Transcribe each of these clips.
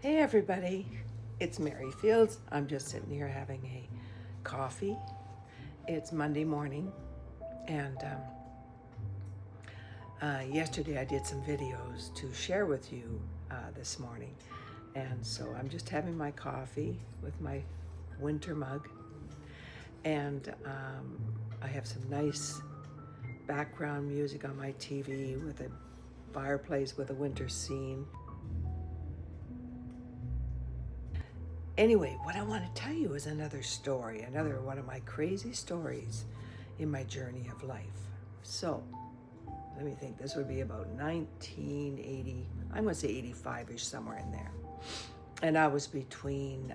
Hey everybody, it's Mary Fields. I'm just sitting here having a coffee. It's Monday morning, and yesterday I did some videos to share with you this morning. And so I'm just having my coffee with my winter mug, and I have some nice background music on my TV with a fireplace with a winter scene. Anyway, what I want to tell you is another story, another one of my crazy stories in my journey of life. So, let me think. This would be about 1980, I'm going to say 85-ish, somewhere in there. And I was between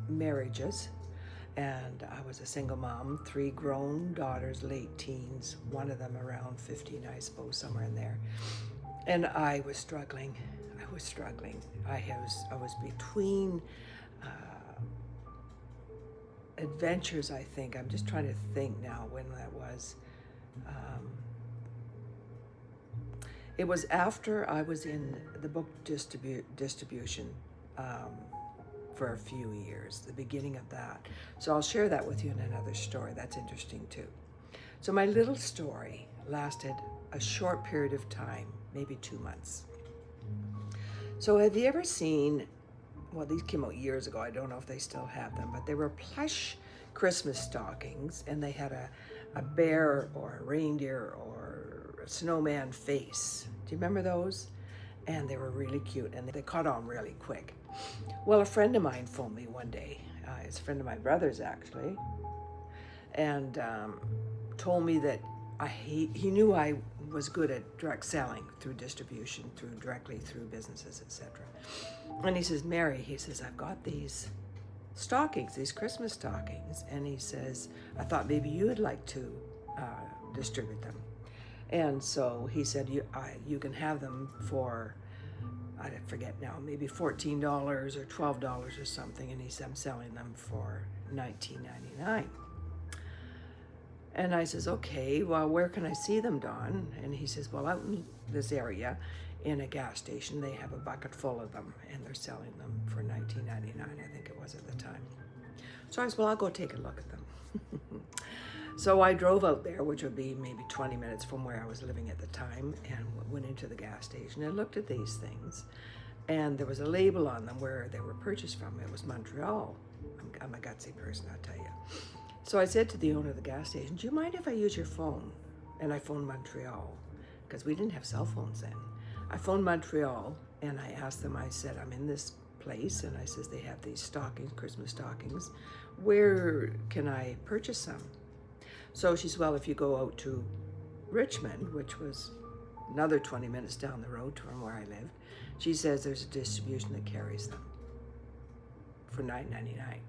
marriages, and I was a single mom, 3 grown daughters, late teens, one of them around 15, I suppose, somewhere in there. And I was struggling. I was between adventures, I think. I'm just trying to think now when that was. It was after I was in the book distribution for a few years, the beginning of that. So I'll share that with you in another story. That's interesting too. So my little story lasted a short period of time, maybe 2 months. So have you ever seen, well, these came out years ago, I don't know if they still have them, but they were plush Christmas stockings, and they had a bear or a reindeer or a snowman face. Do you remember those? And they were really cute, and they caught on really quick. Well, a friend of mine phoned me one day. It's a friend of my brother's, actually, and told me that he knew I was good at direct selling through distribution, directly through businesses, etc. And he says, Mary, he says, I've got these stockings, these Christmas stockings, and he says, I thought maybe you would like to distribute them. And so he said, you can have them for, I forget now, maybe $14 or $12 or something. And he said, I'm selling them for $19.99. And I says, okay, well, where can I see them, Don? And he says, well, out in this area, in a gas station, they have a bucket full of them, and they're selling them for $19.99, I think it was at the time. So I said, well, I'll go take a look at them. So I drove out there, which would be maybe 20 minutes from where I was living at the time, and went into the gas station and looked at these things. And there was a label on them where they were purchased from. It was Montreal. I'm a gutsy person, I'll tell you. So I said to the owner of the gas station, do you mind if I use your phone? And I phoned Montreal, because we didn't have cell phones then. I phoned Montreal, and I asked them, I said, I'm in this place, and I says, they have these stockings, Christmas stockings. Where can I purchase some? So she said, well, if you go out to Richmond, which was another 20 minutes down the road from where I lived, she says there's a distribution that carries them for $9.99.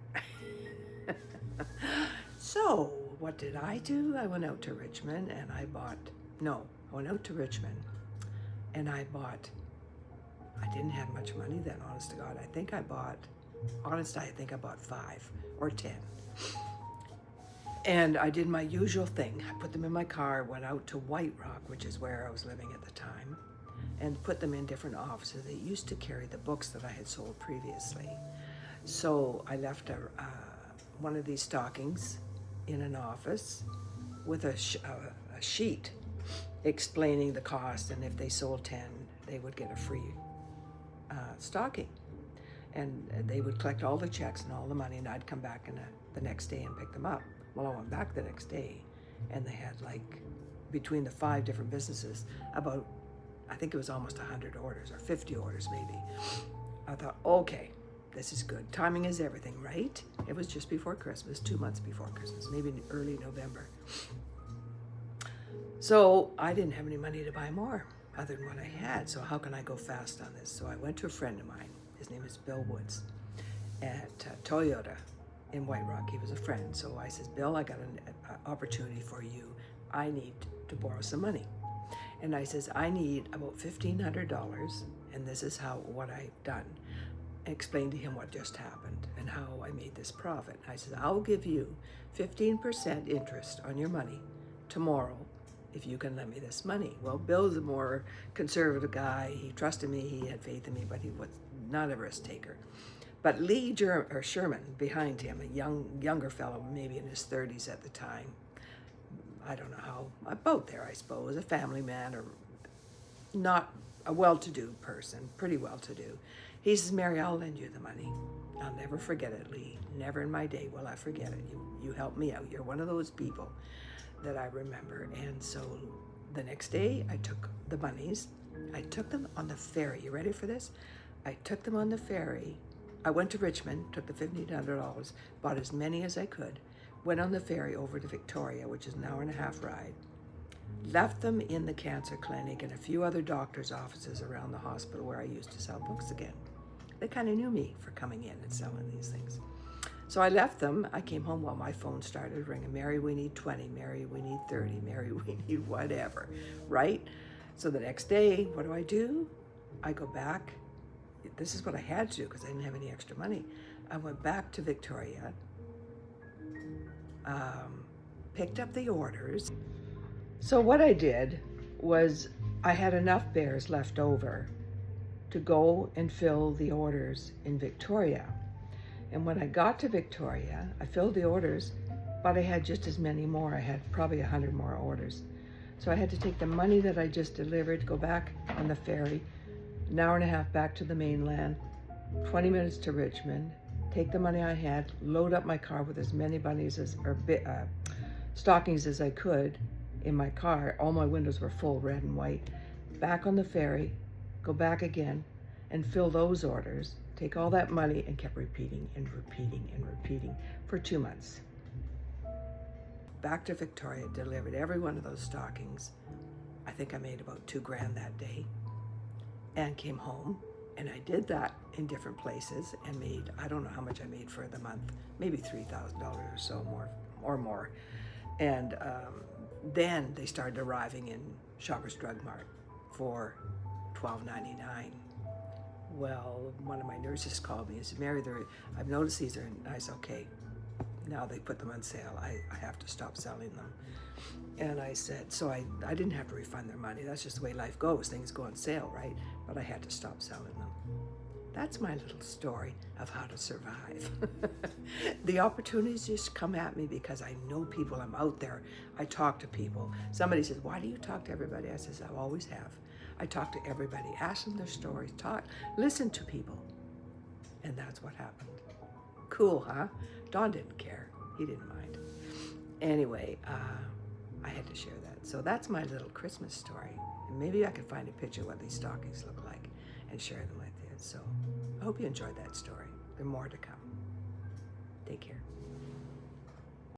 So what did I do? I went out to Richmond and I went out to Richmond and I didn't have much money then, honest to God. I think I bought 5 or 10. And I did my usual thing. I put them in my car, went out to White Rock, which is where I was living at the time, and put them in different offices. They used to carry the books that I had sold previously. So I left one of these stockings in an office with a sheet explaining the cost, and if they sold 10, they would get a free stocking. And they would collect all the checks and all the money, and I'd come back the next day and pick them up. Well, I went back the next day, and they had, like, between the 5 different businesses, about, I think it was almost 100 orders, or 50 orders maybe. I thought, okay, this is good. Timing is everything, right? It was just before Christmas, 2 months before Christmas, maybe in early November. So I didn't have any money to buy more other than what I had. So how can I go fast on this? So I went to a friend of mine. His name is Bill Woods at Toyota in White Rock. He was a friend. So I said, Bill, I got an opportunity for you. I need to borrow some money. And I says, I need about $1,500, and this is what I've done. I explained to him what just happened and how I made this profit. I said, I'll give you 15% interest on your money tomorrow if you can lend me this money. Well, Bill's a more conservative guy. He trusted me, he had faith in me, but he was not a risk taker. But Sherman behind him, a younger fellow, maybe in his 30s at the time, I don't know how, about there, I suppose, a family man or not a well-to-do person, pretty well-to-do. He says, Mary, I'll lend you the money. I'll never forget it, Lee. Never in my day will I forget it. You helped me out. You're one of those people that I remember. And so the next day I took the monies. I took them on the ferry. You ready for this? I took them on the ferry. I went to Richmond, took the $1,500, bought as many as I could, went on the ferry over to Victoria, which is an hour and a half ride, left them in the cancer clinic and a few other doctors' offices around the hospital where I used to sell books again. They kind of knew me for coming in and selling these things. So I left them. I came home while my phone started ringing. Mary, we need 20. Mary, we need 30. Mary, we need whatever, right? So the next day, what do? I go back. This is what I had to do because I didn't have any extra money. I went back to Victoria, picked up the orders. So what I did was I had enough bears left over to go and fill the orders in Victoria. And when I got to Victoria, I filled the orders, but I had just as many more. I had probably 100 more orders. So I had to take the money that I just delivered, go back on the ferry, an hour and a half back to the mainland, 20 minutes to Richmond, take the money I had, load up my car with as many bunnies stockings as I could in my car. All my windows were full, red and white. Back on the ferry, go back again and fill those orders, take all that money, and kept repeating and repeating and repeating for 2 months. Back to Victoria, delivered every one of those stockings. I think I made about $2,000 that day, and came home, and I did that in different places and made, I don't know how much I made for the month, maybe $3,000 or so more. And then they started arriving in Shoppers Drug Mart for $12.99. Well, one of my nurses called me and said, Mary, I've noticed these are, and I said, okay, now they put them on sale. I have to stop selling them. And I said, so I didn't have to refund their money. That's just the way life goes. Things go on sale, right? But I had to stop selling them. That's my little story of how to survive. The opportunities just come at me because I know people. I'm out there. I talk to people. Somebody says, why do you talk to everybody? I says, I always have. I talk to everybody, ask them their stories, listen to people. And that's what happened. Cool, huh? Don didn't care. He didn't mind. Anyway, I had to share that. So that's my little Christmas story. And maybe I can find a picture of what these stockings look like and share them with you. So I hope you enjoyed that story. There's more to come. Take care.